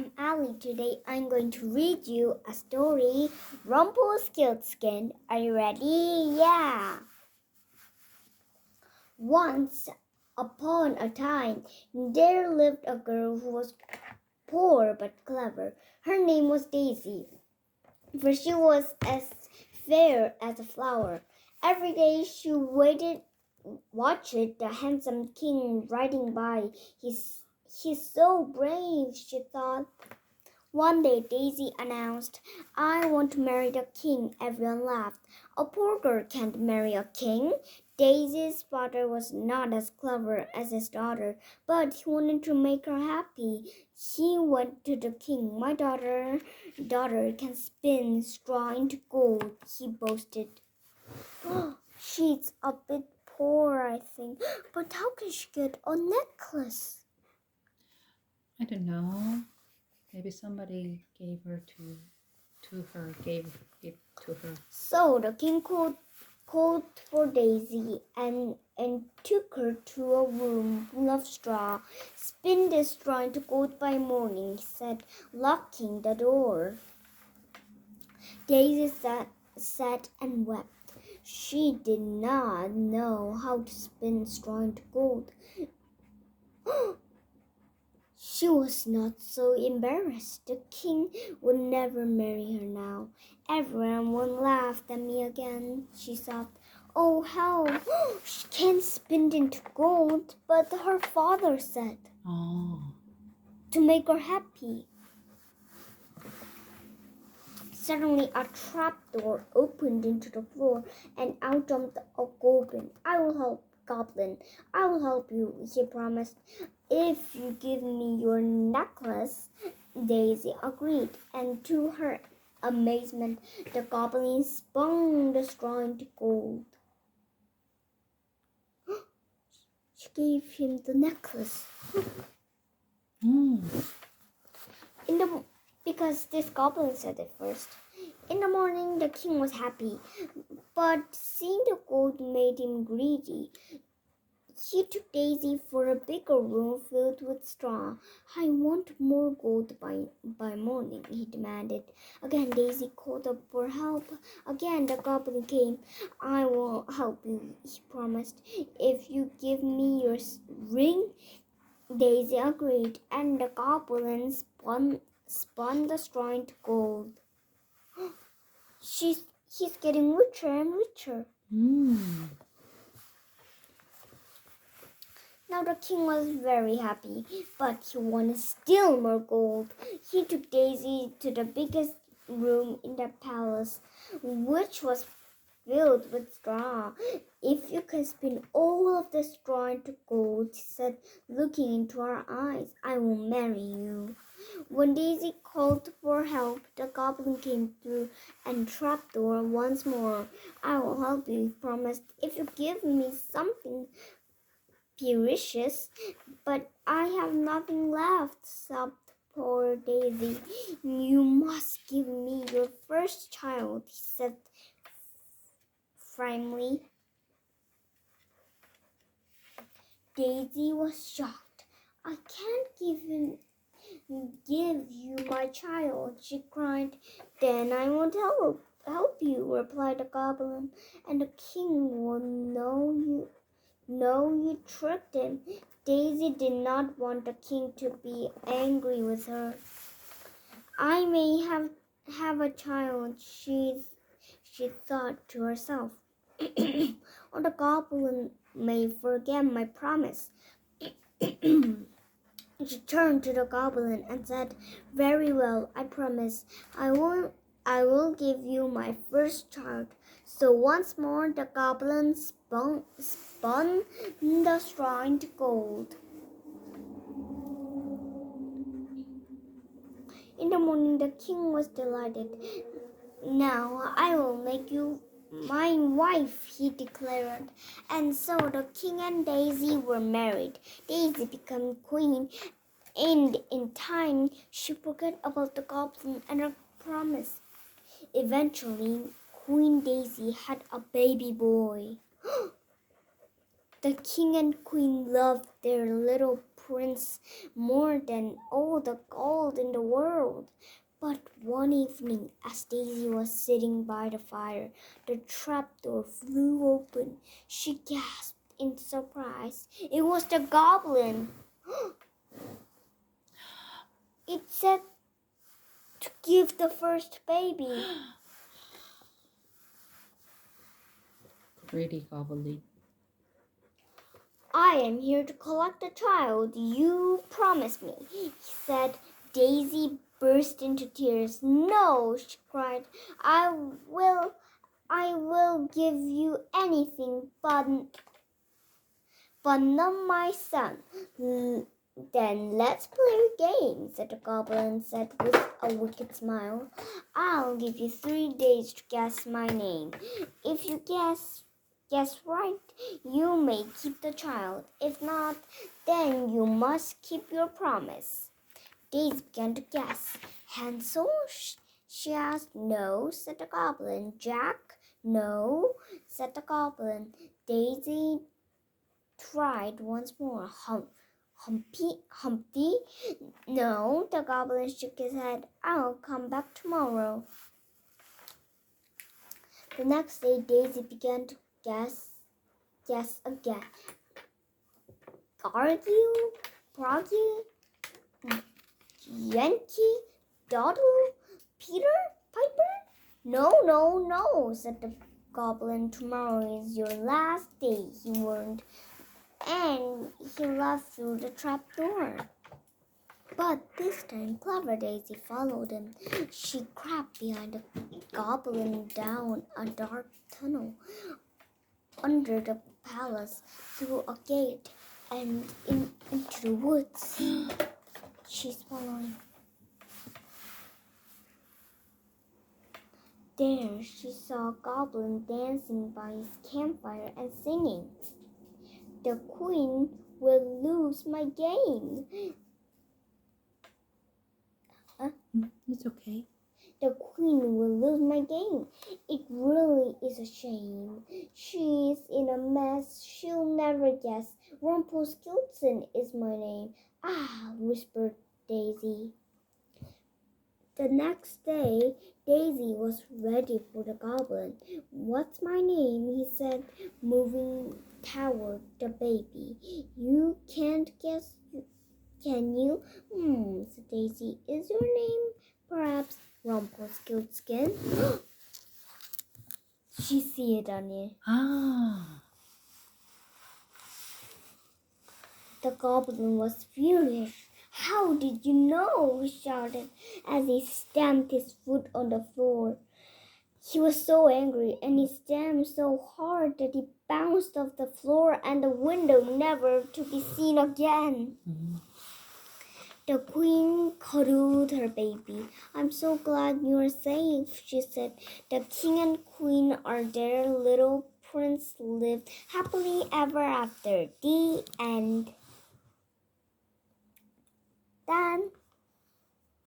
I'm Elly. Today I'm going to read you a story, Rumpelstiltskin. Are you ready? Yeah. Once upon a time, there lived a girl who was poor but clever. Her name was Daisy, for she was as fair as a flower. Every day she watched the handsome king riding by. He's so brave, she thought. One day Daisy announced, "I want to marry the king." Everyone laughed. "A poor girl can't marry a king." Daisy's father was not as clever as his daughter, but he wanted to make her happy. He went to the king. "My daughter can spin straw into gold," he boasted. "She's a bit poor, I think, but how can she get a necklace?" I don't know. Maybe somebody gave it to her. So the king called for Daisy and took her to a room full of straw. "Spin this straw into gold by morning," he said, locking the door. Daisy sat and wept. She did not know how to spin straw into gold. She was not so embarrassed. The king would never marry her now. "Everyone laughed at me again," she sobbed. "Oh, how she can't spin into gold." But her father said, "To make her happy." Suddenly a trapdoor opened into the floor, and out jumped a goblin. "I will help, Goblin. I will help you," he promised, "if you give me your necklace." Daisy agreed, and to her amazement, the goblin spun the straw into gold. She gave him the necklace. Because this goblin said it first. In the morning, the king was happy, but seeing the gold made him greedy. He took Daisy for a bigger room filled with straw. "I want more gold by morning," he demanded. Again, Daisy called up for help. Again, the goblin came. "I will help you," he promised, "if you give me your ring." Daisy agreed, and the goblin spun the straw into gold. He's getting richer and richer. Now the king was very happy, but he wanted still more gold. He took Daisy to the biggest room in the palace, which was filled with straw. "If you can spin all of the straw into gold," he said, looking into her eyes, "I will marry you." When Daisy called for help, the goblin came through and trapdoor once more. "I will help you," he promised, "if you give me something precious." "But I have nothing left," sobbed poor Daisy. "You must give me your first child," he said firmly. Daisy was shocked. "I can't give you my child," she cried. "Then I won't help you," replied the goblin, "and the king will know you tricked him." Daisy did not want the king to be angry with her. "I may have a child," she thought to herself, "or the goblin may forget my promise." She turned to the goblin and said, "Very well, I promise. I will give you my first child." So once more the goblin spun the straw into gold. In the morning the king was delighted. "Now I will make you my wife," he declared. And so the king and Daisy were married. Daisy became queen, and in time she forgot about the goblin and her promise. Eventually, Queen Daisy had a baby boy. The king and queen loved their little prince more than all the gold in the world. But one evening, as Daisy was sitting by the fire, the trapdoor flew open. She gasped in surprise. It was the goblin. It said to give the first baby. Greedy gobbly. I am here to collect the child you promised me, he said. Daisy burst into tears. No, she cried. I will give you anything but not my son. Then let's play a game, said the goblin, said with a wicked smile. I'll give you 3 days to guess my name. If you guess right, you may keep the child. If not, then you must keep your promise. Daisy began to guess. Hansel? She asked. No, said the goblin. Jack? No, said the goblin. Daisy tried once more. Humpty? No, the goblin shook his head. I'll come back tomorrow. The next day, Daisy began to guess again. Gargill? Froggy? Yankee? Doddle? Peter? Piper? No, said the goblin. Tomorrow is your last day, he warned. And he left through the trap door. But this time, clever Daisy followed him. She crept behind the goblin down a dark tunnel under the palace, through a gate, and into the woods. She's following. There she saw a goblin dancing by his campfire and singing. The queen will lose my game. It's okay. The queen will lose my game. It really is a shame. She's in a mess. She'll never guess. Rumpelstiltskin is my name. Ah, whispered Daisy. The next day, Daisy was ready for the goblin. What's my name? He said, moving toward the baby. You can't guess, can you? Said Daisy. Is your name perhaps Rumpelstiltskin? She see it on it. Ah. The goblin was furious. How did you know? He shouted as he stamped his foot on the floor. He was so angry, and he stamped so hard that he bounced off the floor and the window, never to be seen again. The queen cuddled her baby. I'm so glad you're safe, she said. The king and queen are their little prince lived happily ever after. The end. Done.